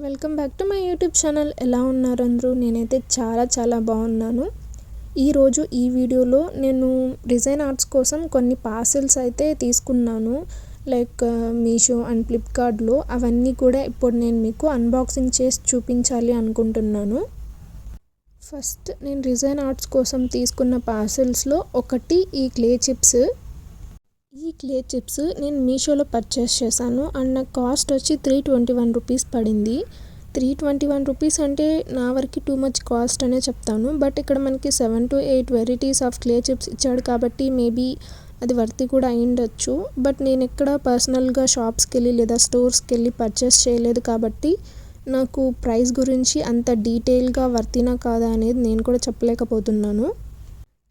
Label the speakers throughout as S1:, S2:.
S1: Welcome back to my YouTube channel. ఎలా ఉన్నారు అందరూ? నేనైతే చాలా బాగున్నాను. ఈరోజు ఈ వీడియోలో నేను డిజైన్ ఆర్ట్స్ కోసం కొన్ని పార్సెల్స్ అయితే తీసుకున్నాను, లైక్ మీషో అండ్ ఫ్లిప్కార్ట్లో. అవన్నీ కూడా ఇప్పుడు నేను మీకు అన్బాక్సింగ్ చేసి చూపించాలి అనుకుంటున్నాను. ఫస్ట్ నేను డిజైన్ ఆర్ట్స్ కోసం తీసుకున్న పార్సెల్స్లో ఒకటి ఈ క్లే చిప్స్. ఈ క్లే చిప్స్ నేను మీషోలో పర్చేస్ చేశాను అండ్ నాకు కాస్ట్ వచ్చి 321 రూపీస్ పడింది. 321 రూపీస్ అంటే నా వరకు టూ మచ్ కాస్ట్ అనే చెప్తాను. బట్ ఇక్కడ మనకి 7 to 8 varieties of clay chips ఇచ్చాడు కాబట్టి మేబీ అది వర్తి కూడా అయ్యుండొచ్చు. బట్ నేను ఎక్కడ పర్సనల్గా షాప్స్కి వెళ్ళి లేదా స్టోర్స్కి వెళ్ళి పర్చేస్ చేయలేదు కాబట్టి నాకు ప్రైస్ గురించి అంత డీటెయిల్గా వర్తినా కాదా అనేది నేను కూడా చెప్పలేకపోతున్నాను.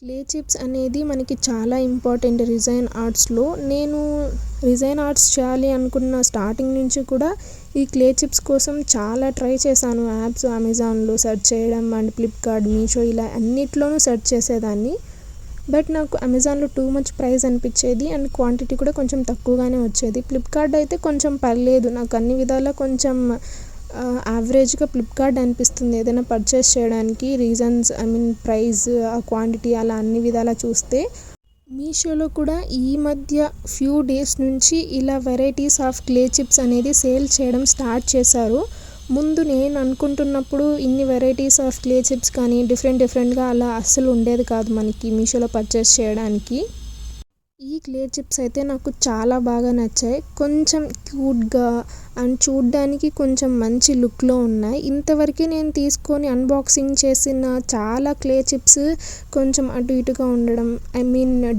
S1: క్లే చిప్స్ అనేది మనకి చాలా ఇంపార్టెంట్ డిజైన్ ఆర్ట్స్లో. నేను డిజైన్ ఆర్ట్స్ చేయాలి అనుకున్న స్టార్టింగ్ నుంచి కూడా ఈ క్లే చిప్స్ కోసం చాలా ట్రై చేశాను. యాప్స్ అమెజాన్లో సెర్చ్ చేయడం అండ్ ఫ్లిప్కార్ట్, మీషో ఇలా అన్నిట్లోనూ సెర్చ్ చేసేదాన్ని. బట్ నాకు అమెజాన్లో టూ మచ్ ప్రైస్ అనిపించేది అండ్ క్వాంటిటీ కూడా కొంచెం తక్కువగానే వచ్చేది. ఫ్లిప్కార్ట్ అయితే కొంచెం పర్లేదు, నాకు అన్ని విధాలా కొంచెం యావరేజ్గా ఫ్లిప్కార్ట్ అనిపిస్తుంది ఏదైనా పర్చేస్ చేయడానికి. రీజన్స్ ప్రైస్, క్వాంటిటీ అలా అన్ని విధాలా చూస్తే. మీషోలో కూడా ఈ మధ్య ఫ్యూ డేస్ నుంచి ఇలా వెరైటీస్ ఆఫ్ క్లే చిప్స్ అనేది సేల్ చేయడం స్టార్ట్ చేశారు. ముందు నేను అనుకుంటున్నప్పుడు ఇన్ని వెరైటీస్ ఆఫ్ క్లే చిప్స్ కానీ డిఫరెంట్గా అలా అస్సలు ఉండేది కాదు మనకి మీషోలో పర్చేస్ చేయడానికి. ఈ క్లే చిప్స్ అయితే నాకు చాలా బాగా నచ్చాయి. కొంచెం క్యూట్గా అండ్ చూడ్డానికి కొంచెం మంచి లుక్లో ఉన్నాయి. ఇంతవరకు నేను తీసుకొని అన్బాక్సింగ్ చేసిన చాలా క్లే చిప్స్ కొంచెం అటు ఇటుగా ఉండడం,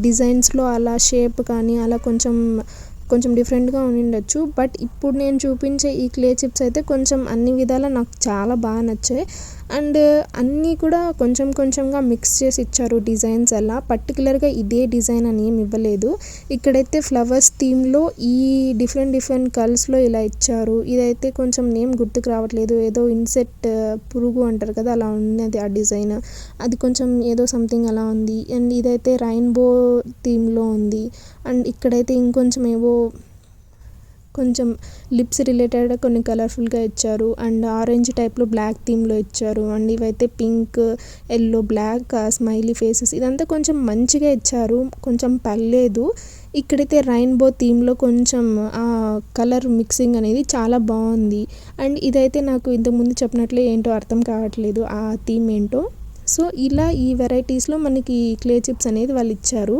S1: డిజైన్స్లో అలా షేప్ కానీ అలా కొంచెం డిఫరెంట్గా ఉండిండొచ్చు. బట్ ఇప్పుడు నేను చూపించే ఈ క్లే చిప్స్ అయితే కొంచెం అన్ని విధాలా నాకు చాలా బాగా నచ్చాయి. అండ్ అన్నీ కూడా కొంచెంగా మిక్స్ చేసి ఇచ్చారు డిజైన్స్. అలా పర్టికులర్గా ఇదే డిజైన్ అని ఏమి ఇవ్వలేదు. ఇక్కడైతే ఫ్లవర్స్ థీమ్లో ఈ డిఫరెంట్ కలర్స్లో ఇలా ఇచ్చారు. ఇదైతే కొంచెం నేమ్ గుర్తుకు రావట్లేదు, ఏదో ఇన్సెక్ట్ పురుగు అంటారు కదా అలా ఉన్నది ఆ డిజైన్. అది కొంచెం ఏదో సంథింగ్ అలా ఉంది. అండ్ ఇదైతే రైన్బో థీమ్లో ఉంది. అండ్ ఇక్కడైతే ఇంకొంచెం ఏవో కొంచెం లిప్స్ రిలేటెడ్ కొన్ని కలర్ఫుల్గా ఇచ్చారు. అండ్ ఆరెంజ్ టైప్లో బ్లాక్ థీమ్లో ఇచ్చారు. అండ్ ఇవైతే pink, yellow, black smiley faces, ఇదంతా కొంచెం మంచిగా ఇచ్చారు, కొంచెం పర్లేదు. ఇక్కడైతే రైన్బో థీమ్లో కొంచెం ఆ కలర్ మిక్సింగ్ అనేది చాలా బాగుంది. అండ్ ఇదైతే నాకు ఇంతకుముందు చెప్పినట్లే ఏంటో అర్థం కావట్లేదు ఆ థీమ్ ఏంటో. సో ఇలా ఈ వెరైటీస్లో మనకి క్లే చిప్స్ అనేది వాళ్ళు ఇచ్చారు.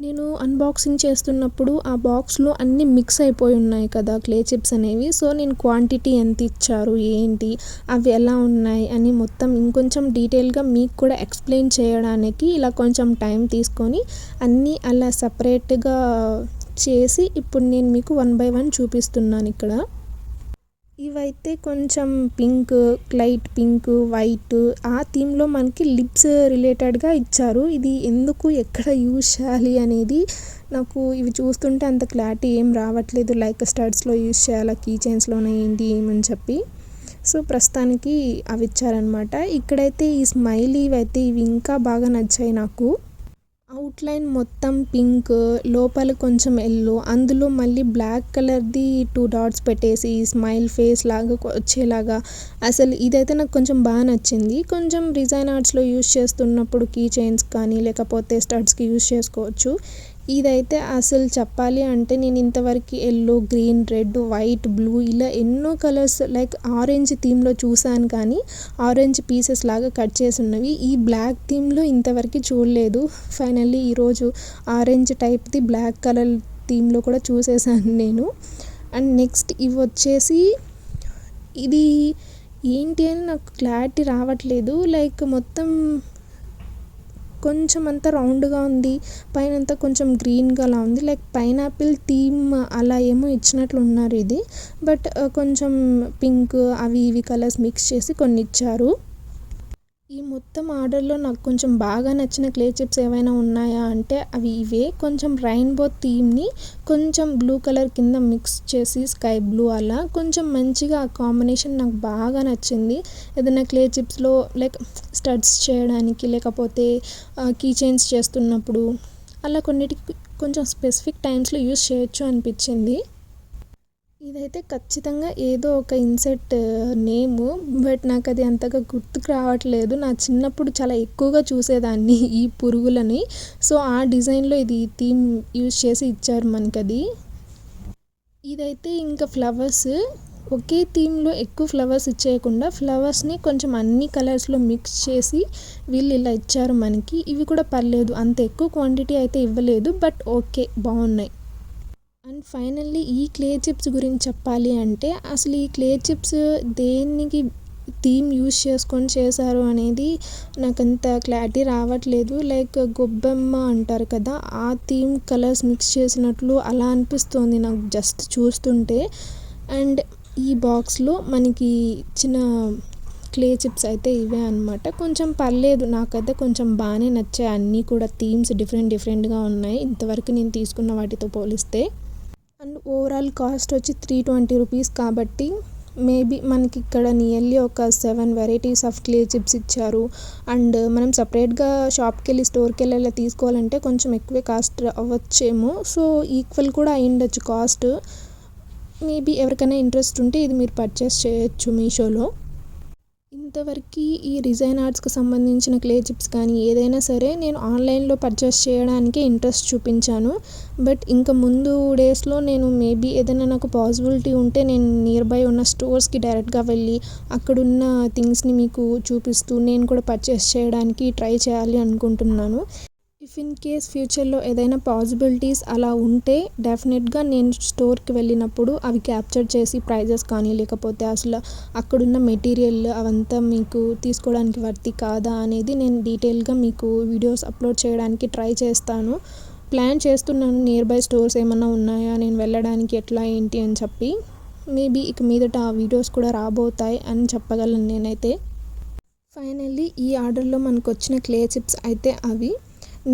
S1: నేను అన్బాక్సింగ్ చేస్తున్నప్పుడు ఆ బాక్స్లో అన్నీ మిక్స్ అయిపోయి ఉన్నాయి కదా క్లే చిప్స్ అనేవి. సో నేను క్వాంటిటీ ఎంత ఇచ్చారు, ఏంటి, అవి ఎలా ఉన్నాయి అని మొత్తం ఇంకొంచెం డీటెయిల్గా మీకు కూడా ఎక్స్ప్లెయిన్ చేయడానికి ఇలా కొంచెం టైం తీసుకొని అన్నీ అలా సపరేట్గా చేసి ఇప్పుడు నేను మీకు 1 by 1 చూపిస్తున్నాను ఇక్కడ. ఇవైతే కొంచెం పింక్, లైట్ పింక్, వైట్ ఆ థీమ్లో మనకి లిప్స్ రిలేటెడ్గా ఇచ్చారు. ఇది ఎందుకు ఎక్కడ యూజ్ చేయాలి అనేది నాకు ఇవి చూస్తుంటే అంత క్లారిటీ ఏం రావట్లేదు. లైక్ స్టడ్స్లో యూజ్ చేయాలా, కీ చైన్స్లోనే ఏంటి ఏమని చెప్పి. సో ప్రస్తుతానికి అవి ఇచ్చారనమాట. ఇక్కడైతే ఈ స్మైలీ అయితే ఇవి ఇంకా బాగా నచ్చాయి నాకు. అవుట్లైన్ మొత్తం పింక్, లోపల కొంచెం ఎల్లో, అందులో మళ్ళీ బ్లాక్ కలర్ది 2 డాట్స్ పెట్టేసి స్మైల్ ఫేస్ లాగా వచ్చేలాగా. అసలు ఇదైతే నాకు కొంచెం బాగా నచ్చింది. కొంచెం డిజైన్ ఆర్ట్స్లో యూజ్ చేస్తున్నప్పుడు కీ చైన్స్ కానీ లేకపోతే స్టడ్స్కి యూజ్ చేసుకోవచ్చు. ఇదైతే అసలు చెప్పాలి అంటే నేను ఇంతవరకు yellow, green, red, white, blue ఇలా ఎన్నో కలర్స్ లైక్ ఆరెంజ్ థీమ్లో చూసాను కానీ ఆరెంజ్ పీసెస్ లాగా కట్ చేసి ఉన్నవి. ఈ బ్లాక్ థీమ్లో ఇంతవరకు చూడలేదు. ఫైనల్లీ ఈరోజు ఆరెంజ్ టైప్ది బ్లాక్ కలర్ థీమ్లో కూడా చూసేసాను నేను. అండ్ నెక్స్ట్ ఇవి వచ్చేసి ఇది ఏంటి అని నాకు క్లారిటీ రావట్లేదు. లైక్ మొత్తం కొంచెం అంతా రౌండ్గా ఉంది, పైన అంతా కొంచెం గ్రీన్గా అలా ఉంది. లైక్ పైనాపిల్ థీమ్ అలా ఏమో ఇచ్చినట్లు ఉన్నారు ఇది. బట్ కొంచెం పింక్ అవి ఇవి కలర్స్ మిక్స్ చేసి కొన్ని ఇచ్చారు. ఈ మొత్తం ఆర్డర్లో నాకు కొంచెం బాగా నచ్చిన క్లే చిప్స్ ఏవైనా ఉన్నాయా అంటే అవి ఇవే. కొంచెం రైన్బో థీమ్ని కొంచెం బ్లూ కలర్ కింద మిక్స్ చేసి స్కై బ్లూ అలా కొంచెం మంచిగా ఆ కాంబినేషన్ నాకు బాగా నచ్చింది. ఏదైనా క్లే చిప్స్లో లైక్ స్టడ్స్ చేయడానికి లేకపోతే కీ చైన్స్ చేస్తున్నప్పుడు అలా కొన్నిటికి కొంచెం స్పెసిఫిక్ టైమ్స్లో యూస్ చేయొచ్చు అనిపించింది. ఇదైతే ఖచ్చితంగా ఏదో ఒక ఇన్సెక్ట్ నేము. బట్ నాకు అది అంతగా గుర్తుకు రావట్లేదు. నా చిన్నప్పుడు చాలా ఎక్కువగా చూసేదాన్ని ఈ పురుగులని. సో ఆ డిజైన్లో ఇది థీమ్ యూజ్ చేసి ఇచ్చారు మనకది. ఇదైతే ఇంకా ఫ్లవర్స్ ఒకే థీమ్లో ఎక్కువ ఫ్లవర్స్ ఇచ్చేయకుండా ఫ్లవర్స్ని కొంచెం అన్ని కలర్స్లో మిక్స్ చేసి వీళ్ళు ఇలా ఇచ్చారు మనకి. ఇవి కూడా పర్లేదు, అంత ఎక్కువ క్వాంటిటీ అయితే ఇవ్వలేదు, బట్ ఓకే బాగున్నాయి. అండ్ ఫైనల్లీ ఈ క్లే చిప్స్ గురించి చెప్పాలి అంటే అసలు ఈ క్లే చిప్స్ దేనికి థీమ్ యూజ్ చేసుకొని చేశారు అనేది నాకంత క్లారిటీ రావట్లేదు. లైక్ గొబ్బెమ్మ అంటారు కదా, ఆ థీమ్ కలర్స్ మిక్స్ చేసినట్లు అలా అనిపిస్తుంది నాకు జస్ట్ చూస్తుంటే. అండ్ ఈ బాక్స్లో మనకి ఇచ్చిన క్లే చిప్స్ అయితే ఇవే అనమాట. కొంచెం పర్లేదు, నాకైతే కొంచెం బాగానే నచ్చాయి. అన్నీ కూడా థీమ్స్ డిఫరెంట్గా ఉన్నాయి ఇంతవరకు నేను తీసుకున్న వాటితో పోలిస్తే. అండ్ ఓవరాల్ కాస్ట్ వచ్చి 320 రూపీస్ కాబట్టి మేబీ మనకి ఇక్కడ నియర్లీ ఒక 7 వెరైటీస్ ఆఫ్ క్లే చిప్స్ ఇచ్చారు. అండ్ మనం సపరేట్గా షాప్కి వెళ్ళి స్టోర్కి వెళ్ళి అలా తీసుకోవాలంటే కొంచెం ఎక్కువే కాస్ట్ అవ్వచ్చేమో. సో ఈక్వల్ కూడా అయ్యుండొచ్చు కాస్ట్. మేబీ ఎవరికైనా ఇంట్రెస్ట్ ఉంటే ఇది మీరు పర్చేస్ చేయొచ్చు మీషోలో. ఇంతవరకు ఈ డిజైన్ ఆర్ట్స్కి సంబంధించిన క్లే చిప్స్ కానీ ఏదైనా సరే నేను ఆన్లైన్లో పర్చేస్ చేయడానికి ఇంట్రెస్ట్ చూపించాను. బట్ ఇంకా ముందు డేస్లో నేను మేబీ ఏదైనా నాకు పాసిబిలిటీ ఉంటే నేను నియర్ బై ఉన్న స్టోర్స్కి డైరెక్ట్గా వెళ్ళి అక్కడున్న థింగ్స్ని మీకు చూపిస్తూ నేను కూడా పర్చేస్ చేయడానికి ట్రై చేయాలి అనుకుంటున్నాను. ఇఫ్ ఇన్ కేస్ ఫ్యూచర్లో ఏదైనా పాసిబిలిటీస్ అలా ఉంటే డెఫినెట్గా నేను స్టోర్కి వెళ్ళినప్పుడు అవి క్యాప్చర్ చేసి ప్రైజెస్ కానీ లేకపోతే అసలు అక్కడున్న మెటీరియల్ అవంతా మీకు తీసుకోవడానికి వర్తి కాదా అనేది నేను డీటెయిల్గా మీకు వీడియోస్ అప్లోడ్ చేయడానికి ట్రై చేస్తాను. ప్లాన్ చేస్తున్నాను నియర్ బై స్టోర్స్ ఏమన్నా ఉన్నాయా నేను వెళ్ళడానికి ఎట్లా ఏంటి అని చెప్పి. మేబీ ఇక మీదట ఆ వీడియోస్ కూడా రాబోతాయి అని చెప్పగలను నేనైతే. ఫైనల్లీ ఈ ఆర్డర్లో మనకు వచ్చిన క్లే చిప్స్ అయితే అవి.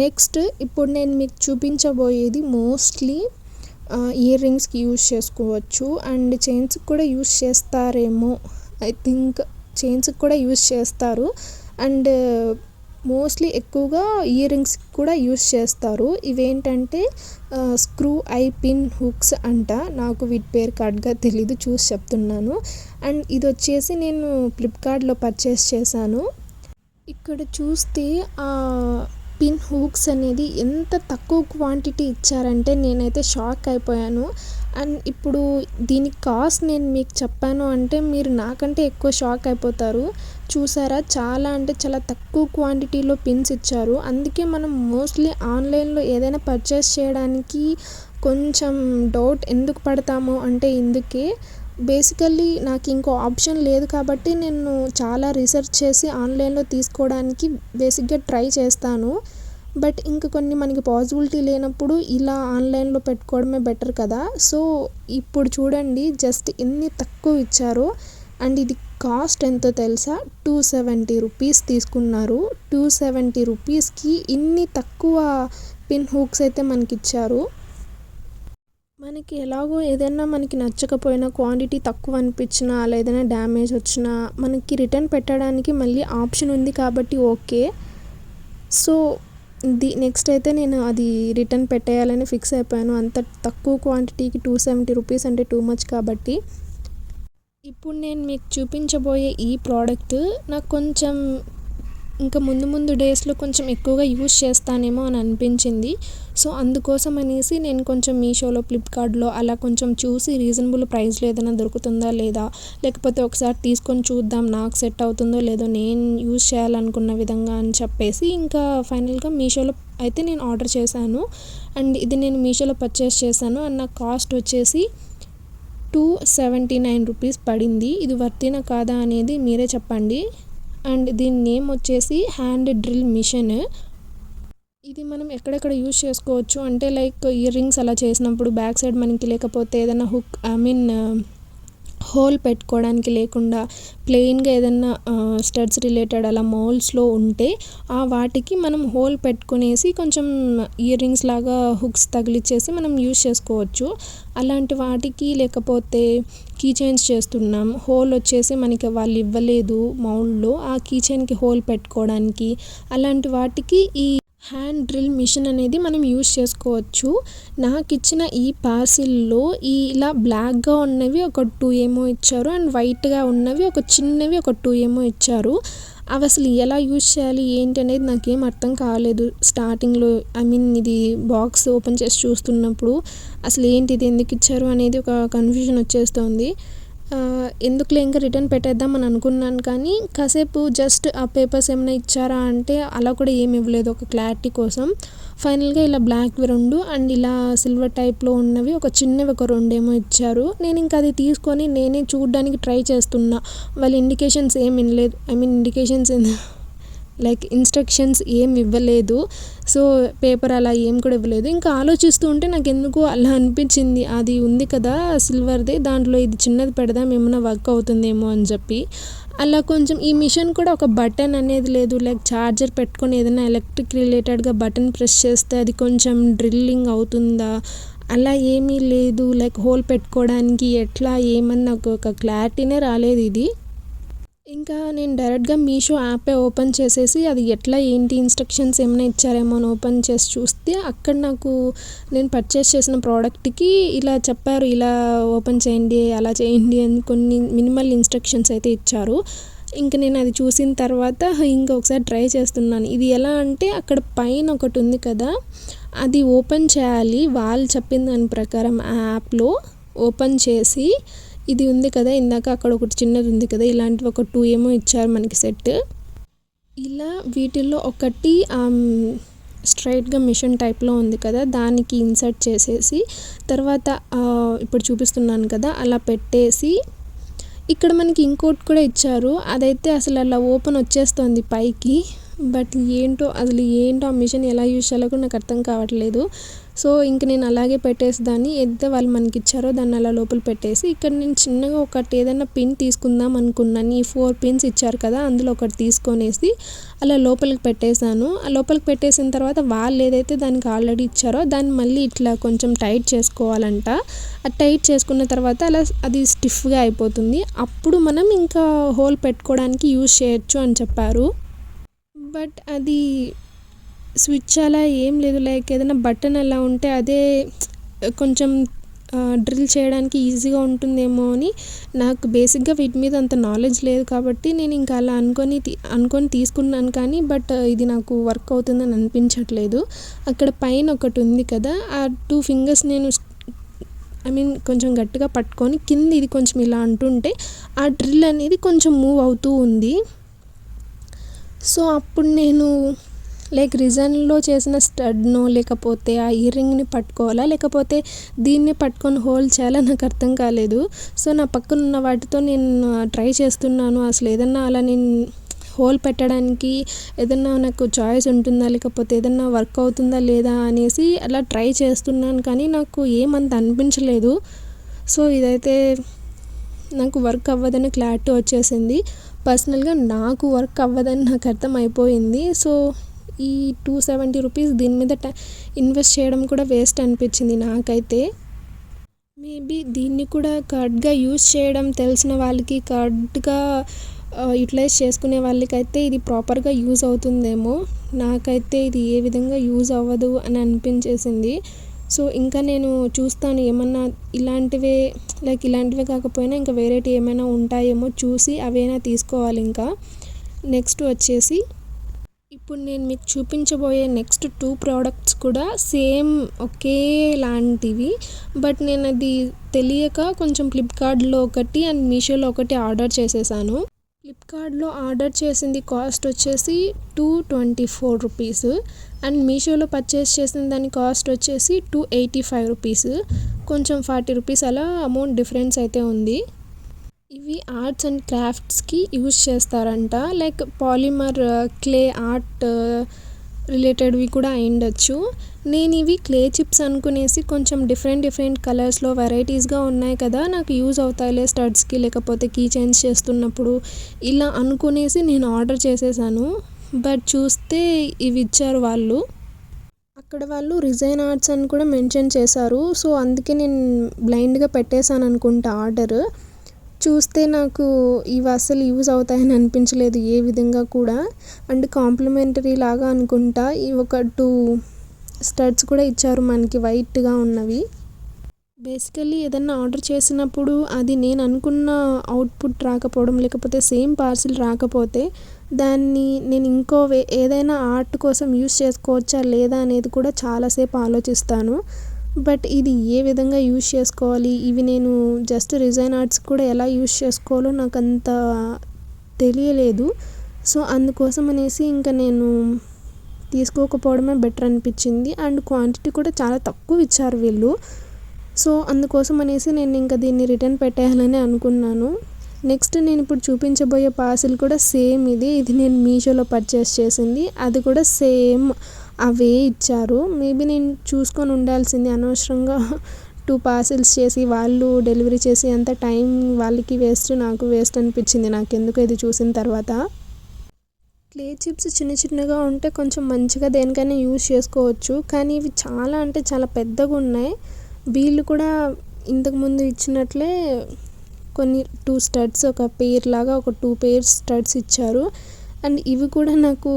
S1: నెక్స్ట్ ఇప్పుడు నేను మీకు చూపించబోయేది మోస్ట్లీ ఇయర్ రింగ్స్కి యూజ్ చేసుకోవచ్చు. అండ్ చైన్స్కి కూడా యూజ్ చేస్తారేమో, ఐ థింక్ చైన్స్కి కూడా యూజ్ చేస్తారు. అండ్ మోస్ట్లీ ఎక్కువగా ఇయర్ రింగ్స్కి కూడా యూజ్ చేస్తారు. ఇవేంటంటే స్క్రూ ఐ పిన్ హుక్స్ అంట. నాకు వీటి పేరు కరెక్ట్గా తెలీదు, చూసి చెప్తున్నాను. అండ్ ఇది వచ్చేసి నేను ఫ్లిప్కార్ట్లో పర్చేస్ చేశాను. ఇక్కడ చూస్తే పిన్ హూక్స్ అనేది ఎంత తక్కువ క్వాంటిటీ ఇచ్చారంటే నేనైతే షాక్ అయిపోయాను. అండ్ ఇప్పుడు దీని కాస్ట్ నేను మీకు చెప్పాను అంటే మీరు నాకంటే ఎక్కువ షాక్ అయిపోతారు. చూసారా, చాలా అంటే చాలా తక్కువ క్వాంటిటీలో పిన్స్ ఇచ్చారు. అందుకే మనం మోస్ట్లీ ఆన్లైన్లో ఏదైనా పర్చేస్ చేయడానికి కొంచెం డౌట్ ఎందుకు పడతాము అంటే ఇందుకే. బేసికల్లీ నాకు ఇంకో ఆప్షన్ లేదు కాబట్టి నేను చాలా రీసెర్చ్ చేసి ఆన్లైన్లో తీసుకోవడానికి బేసిక్గా ట్రై చేస్తాను. బట్ ఇంకా కొన్ని మనకి పాసిబిలిటీ లేనప్పుడు ఇలా ఆన్లైన్లో పెట్టుకోవడమే బెటర్ కదా. సో ఇప్పుడు చూడండి జస్ట్ ఎన్ని తక్కువ ఇచ్చారో. అండ్ ఇది కాస్ట్ ఎంతో తెలుసా, 270 రూపీస్ తీసుకున్నారు. 270 రూపీస్కి ఇన్ని తక్కువ పిన్ హూక్స్ అయితే మనకి ఇచ్చారు. మనకి ఎలాగో ఏదైనా మనకి నచ్చకపోయినా క్వాంటిటీ తక్కువ అనిపించినా అలా ఏదైనా డ్యామేజ్ వచ్చినా మనకి రిటర్న్ పెట్టడానికి మళ్ళీ ఆప్షన్ ఉంది కాబట్టి ఓకే. సో నెక్స్ట్ అయితే నేను అది రిటర్న్ పెట్టేయాలని ఫిక్స్ అయిపోయాను. అంత తక్కువ క్వాంటిటీకి 270 రూపీస్ అంటే టూ మచ్ కాబట్టి. ఇప్పుడు నేను మీకు చూపించబోయే ఈ ప్రోడక్ట్ నాకు కొంచెం ఇంకా ముందు డేస్లో కొంచెం ఎక్కువగా యూజ్ చేస్తానేమో అని అనిపించింది. సో అందుకోసం అనేసి నేను కొంచెం మీషోలో ఫ్లిప్కార్ట్లో అలా కొంచెం చూసి రీజనబుల్ ప్రైస్లో ఏదైనా దొరుకుతుందా లేదా, లేకపోతే ఒకసారి తీసుకొని చూద్దాం నాకు సెట్ అవుతుందో లేదో నేను యూజ్ చేయాలనుకున్న విధంగా అని చెప్పేసి ఇంకా ఫైనల్గా మీషోలో అయితే నేను ఆర్డర్ చేశాను. అండ్ ఇది నేను మీషోలో పర్చేస్ చేశాను. అండ్ నా కాస్ట్ వచ్చేసి 279 రూపీస్ పడింది. ఇది వర్తీనా కాదా అనేది మీరే చెప్పండి. అండ్ దీని నేమ్ వచ్చేసి హ్యాండ్ డ్రిల్ మిషన్. ఇది మనం ఎక్కడెక్కడ యూజ్ చేసుకోవచ్చు అంటే లైక్ ఇయర్ రింగ్స్ అలా చేసినప్పుడు బ్యాక్ సైడ్ మనకి లేకపోతే ఏదైనా హుక్ హోల్ పెట్టుకోవడానికి లేకుండా ప్లెయిన్గా ఏదైనా స్టడ్స్ రిలేటెడ్ అలా మోల్స్లో ఉంటే ఆ వాటికి మనం హోల్ పెట్టుకునేసి కొంచెం ఇయర్ రింగ్స్ లాగా హుక్స్ తగిలిచ్చేసి మనం యూజ్ చేసుకోవచ్చు. అలాంటి వాటికి లేకపోతే కీ చైన్స్ చేస్తున్నాం, హోల్ వచ్చేసి మనకి వాళ్ళు ఇవ్వలేదు మౌల్డ్లో, ఆ కీ చైన్కి హోల్ పెట్టుకోవడానికి అలాంటి వాటికి ఈ హ్యాండ్ డ్రిల్ మిషన్ అనేది మనం యూజ్ చేసుకోవచ్చు. నాకు ఇచ్చిన ఈ పార్సిల్లో ఇలా బ్లాక్గా ఉన్నవి ఒక 2 ఏమో ఇచ్చారు, అండ్ వైట్గా ఉన్నవి ఒక చిన్నవి ఒక 2 ఏమో ఇచ్చారు. అవి అసలు ఎలా యూజ్ చేయాలి ఏంటి అనేది నాకేం అర్థం కాలేదు స్టార్టింగ్లో. ఇది బాక్స్ ఓపెన్ చేసి చూస్తున్నప్పుడు అసలు ఏంటి ఇది ఎందుకు ఇచ్చారు అనేది ఒక కన్ఫ్యూజన్ వచ్చేస్తుంది. ఎందుకులే ఇంకా రిటర్న్ పెట్టేద్దాం అని అనుకున్నాను, కానీ కాసేపు జస్ట్ ఆ పేపర్స్ ఏమైనా ఇచ్చారా అంటే అలా కూడా ఏమి ఇవ్వలేదు ఒక క్లారిటీ కోసం. ఫైనల్గా ఇలా బ్లాక్వి 2 అండ్ ఇలా సిల్వర్ టైప్లో ఉన్నవి ఒక చిన్నవి ఒక 2 ఏమో ఇచ్చారు. నేను ఇంకా అది తీసుకొని నేనే చూడడానికి ట్రై చేస్తున్నా. వాళ్ళు ఇండికేషన్స్ ఏం వినలేదు, ఇండికేషన్స్ లైక్ ఇన్స్ట్రక్షన్స్ ఏం ఇవ్వలేదు. సో పేపర్ అలా ఏం కూడా ఇవ్వలేదు. ఇంకా ఆలోచిస్తూ ఉంటే నాకు ఎందుకో అలా అనిపించింది, అది ఉంది కదా సిల్వర్ది, దాంట్లో ఇది చిన్నది పెడదాం ఏమైనా వర్క్ అవుతుందేమో అని చెప్పి. అలా కొంచెం ఈ మిషన్ కూడా ఒక బటన్ అనేది లేదు, లైక్ ఛార్జర్ పెట్టుకొని ఏదైనా ఎలక్ట్రిక్ రిలేటెడ్గా బటన్ ప్రెస్ చేస్తే అది కొంచెం డ్రిల్లింగ్ అవుతుందా అలా ఏమీ లేదు. లైక్ హోల్ పెట్టుకోవడానికి ఎట్లా ఏమని నాకు ఒక క్లారిటీనే రాలేదు ఇది. ఇంకా నేను డైరెక్ట్గా మీషో యాపే ఓపెన్ చేసేసి అది ఎట్లా ఏంటి ఇన్స్ట్రక్షన్స్ ఏమైనా ఇచ్చారేమో అని ఓపెన్ చేసి చూస్తే అక్కడ నాకు నేను పర్చేస్ చేసిన ప్రోడక్ట్కి ఇలా చెప్పారు, ఇలా ఓపెన్ చేయండి అలా చేయండి అని కొన్ని మినిమల్ ఇన్స్ట్రక్షన్స్ అయితే ఇచ్చారు. ఇంకా నేను అది చూసిన తర్వాత ఇంకొకసారి ట్రై చేస్తున్నాను. ఇది ఎలా అంటే అక్కడ పైన ఒకటి ఉంది కదా, అది ఓపెన్ చేయాలి వాళ్ళు చెప్పిన దాని ప్రకారం ఆ యాప్లో ఓపెన్ చేసి. ఇది ఉంది కదా ఇందాక అక్కడ ఒకటి చిన్నది ఉంది కదా, ఇలాంటివి ఒక 2 ఏమో ఇచ్చారు మనకి సెట్. ఇలా వీటిల్లో ఒకటి స్ట్రైట్గా మిషన్ టైప్లో ఉంది కదా దానికి ఇన్సర్ట్ చేసేసి తర్వాత ఇప్పుడు చూపిస్తున్నాను కదా అలా పెట్టేసి ఇక్కడ మనకి ఇంకోటి కూడా ఇచ్చారు. అదైతే అసలు అలా ఓపెన్ వచ్చేస్తుంది పైకి. బట్ ఏంటో ఆ మిషన్ ఎలా యూజ్ చేయాలో కూడా నాకు అర్థం కావట్లేదు. సో ఇంక నేను అలాగే పెట్టేసి దాన్ని ఏదైతే వాళ్ళు మనకి ఇచ్చారో దాన్ని అలా లోపల పెట్టేసి ఇక్కడ నేను చిన్నగా ఒకటి ఏదైనా పిన్ తీసుకుందాం అనుకున్నాను. ఈ 4 పిన్స్ ఇచ్చారు కదా అందులో ఒకటి తీసుకొనేసి అలా లోపలికి పెట్టేశాను. ఆ లోపలికి పెట్టేసిన తర్వాత వాళ్ళు ఏదైతే దానికి ఆల్రెడీ ఇచ్చారో దాన్ని మళ్ళీ ఇట్లా కొంచెం టైట్ చేసుకోవాలంట. అది టైట్ చేసుకున్న తర్వాత అలా అది స్టిఫ్గా అయిపోతుంది. అప్పుడు మనం ఇంకా హోల్ పెట్టుకోవడానికి యూజ్ చేయొచ్చు అని చెప్పారు. బట్ అది స్విచ్ అలా ఏం లేదు, లైక్ ఏదైనా బటన్ అలా ఉంటే అదే కొంచెం డ్రిల్ చేయడానికి ఈజీగా ఉంటుందేమో అని. నాకు బేసిక్గా వీటి మీద అంత నాలెడ్జ్ లేదు కాబట్టి నేను ఇంకా అలా అనుకొని తీసుకున్నాను, కానీ బట్ ఇది నాకు వర్క్ అవుతుందని అనిపించట్లేదు. అక్కడ పైన ఒకటి ఉంది కదా ఆ 2 ఫింగర్స్ నేను కొంచెం గట్టిగా పట్టుకొని కింద ఇది కొంచెం ఇలా అంటుంటే ఆ డ్రిల్ అనేది కొంచెం మూవ్ అవుతూ ఉంది. సో అప్పుడు నేను లైక్ రిజన్లో చేసిన స్టడ్నో లేకపోతే ఆ ఇయర్ రింగ్ని పట్టుకోవాలా లేకపోతే దీన్ని పట్టుకొని హోల్డ్ చేయాలా నాకు అర్థం కాలేదు. సో నా పక్కన ఉన్న వాటితో నేను ట్రై చేస్తున్నాను. అసలు ఏదన్నా అలా నేను హోల్ పెట్టడానికి ఏదన్నా నాకు చాయిస్ ఉంటుందా లేకపోతే ఏదన్నా వర్క్ అవుతుందా లేదా అనేసి అలా ట్రై చేస్తున్నాను, కానీ నాకు ఏమంత అనిపించలేదు. సో ఇదైతే నాకు వర్క్ అవ్వదని క్లారిటీ వచ్చేసింది. పర్సనల్గా నాకు వర్క్ అవ్వదని నాకు అర్థమైపోయింది. సో ఈ 270 రూపీస్ దీని మీద ఇన్వెస్ట్ చేయడం కూడా వేస్ట్ అనిపించింది నాకైతే. మేబీ దీన్ని కూడా కరెక్ట్గా యూజ్ చేయడం తెలిసిన వాళ్ళకి, కరెక్ట్గా యూటిలైజ్ చేసుకునే వాళ్ళకైతే ఇది ప్రాపర్గా యూజ్ అవుతుందేమో. నాకైతే ఇది ఏ విధంగా యూజ్ అవ్వదు అని అనిపించేసింది. సో ఇంకా నేను చూస్తాను ఏమన్నా ఇలాంటివే కాకపోయినా ఇంకా వేరేటి ఏమైనా ఉంటాయేమో చూసి అవైనా తీసుకోవాలి. ఇంకా నెక్స్ట్ వచ్చేసి ఇప్పుడు నేను మీకు చూపించబోయే నెక్స్ట్ 2 ప్రోడక్ట్స్ కూడా సేమ్ ఒకేలాంటివి. బట్ నేను అది తెలియక కొంచెం ఫ్లిప్కార్ట్లో ఒకటి అండ్ మీషోలో ఒకటి ఆర్డర్ చేసేసాను. ఫ్లిప్కార్ట్లో ఆర్డర్ చేసింది కాస్ట్ వచ్చేసి 224 రూపీస్ అండ్ మీషోలో పర్చేస్ చేసిన దాని కాస్ట్ వచ్చేసి 285 రూపీస్. కొంచెం 40 రూపీస్ అలా అమౌంట్ డిఫరెన్స్ అయితే ఉంది. ఇవి ఆర్ట్స్ అండ్ క్రాఫ్ట్స్కి యూజ్ చేస్తారంట, లైక్ పాలిమర్ క్లే ఆర్ట్ రిలేటెడ్వి కూడా అయ్యుండొచ్చు. నేను ఇవి క్లే చిప్స్ అనుకునేసి కొంచెం డిఫరెంట్ కలర్స్లో వెరైటీస్గా ఉన్నాయి కదా, నాకు యూజ్ అవుతాయిలే స్టడ్స్కి లేకపోతే కీ చైన్స్ చేస్తున్నప్పుడు ఇలా అనుకునేసి నేను ఆర్డర్ చేసేసాను. బట్ చూస్తే ఇవి ఇచ్చారు వాళ్ళు. అక్కడ వాళ్ళు రిజైన్ ఆర్ట్స్ అని కూడా మెన్షన్ చేశారు. సో అందుకే నేను బ్లైండ్గా పెట్టేశాను అనుకుంటా ఆర్డర్. చూస్తే నాకు ఇవి అసలు యూజ్ అవుతాయని అనిపించలేదు ఏ విధంగా కూడా. అండ్ కాంప్లిమెంటరీ లాగా అనుకుంటా ఇవి ఒక 2 స్టడ్స్ కూడా ఇచ్చారు మనకి వైట్‌గా ఉన్నవి. బేసికల్లీ ఏదన్నా ఆర్డర్ చేసినప్పుడు అది నేను అనుకున్న అవుట్‌పుట్ రాకపోవడం, లేకపోతే సేమ్ పార్సిల్ రాకపోతే దాన్ని నేను ఏదైనా ఆర్ట్ కోసం యూజ్ చేసుకోవచ్చా లేదా అనేది కూడా చాలా సేపు ఆలోచిస్తాను. బట్ ఇది ఏ విధంగా యూజ్ చేసుకోవాలి, ఇవి నేను జస్ట్ రిజైన్ ఆర్ట్స్ కూడా ఎలా యూజ్ చేసుకోవాలో నాకంత తెలియలేదు. సో అందుకోసం అనేసి ఇంకా నేను తీసుకోకపోవడమే బెటర్ అనిపించింది. అండ్ క్వాంటిటీ కూడా చాలా తక్కువ ఇచ్చారు వీళ్ళు. సో అందుకోసం అనేసి నేను ఇంకా దీన్ని రిటర్న్ పెట్టేయాలని అనుకున్నాను. నెక్స్ట్ నేను ఇప్పుడు చూపించబోయే పార్సిల్ కూడా సేమ్ ఇది నేను మీషోలో పర్చేస్ చేసింది. అది కూడా సేమ్ అవే ఇచ్చారు. మేబీ నేను చూసుకొని ఉండాల్సింది, అనవసరంగా 2 పార్సిల్స్ చేసి వాళ్ళు డెలివరీ చేసి అంత టైం వాళ్ళకి వేస్ట్, నాకు వేస్ట్ అనిపించింది నాకెందుకో ఇది చూసిన తర్వాత. క్లే చిప్స్ చిన్న చిన్నగా ఉంటే కొంచెం మంచిగా దేనికైనా యూజ్ చేసుకోవచ్చు. కానీ ఇవి చాలా అంటే చాలా పెద్దగా ఉన్నాయి. వీళ్ళు కూడా ఇంతకుముందు ఇచ్చినట్లే కొన్ని 2 స్టడ్స్, ఒక పెయిర్ లాగా ఒక 2 పెయిర్స్ స్టడ్స్ ఇచ్చారు. అండ్ ఇవి కూడా నాకు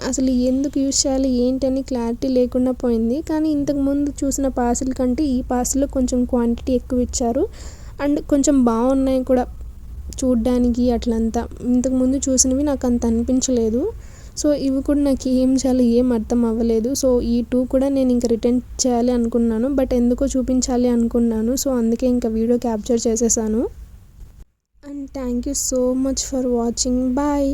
S1: అసలు ఎందుకు యూజ్ చేయాలి ఏంటని క్లారిటీ లేకుండా పోయింది. కానీ ఇంతకుముందు చూసిన పార్సిల్ కంటే ఈ పార్సిల్లో కొంచెం క్వాంటిటీ ఎక్కువ ఇచ్చారు. అండ్ కొంచెం బాగున్నాయి కూడా చూడ్డానికి అట్లంతా. ఇంతకుముందు చూసినవి నాకు అంత అనిపించలేదు. సో ఇవి కూడా నాకు ఏం చేయాలో ఏం అర్థం అవ్వలేదు. సో ఈ 2 కూడా నేను ఇంక రిటర్న్ చేయాలి అనుకున్నాను. బట్ ఎందుకో చూపించాలి అనుకున్నాను. సో అందుకే ఇంకా వీడియో క్యాప్చర్ చేసేసాను. And thank you so much for watching. Bye.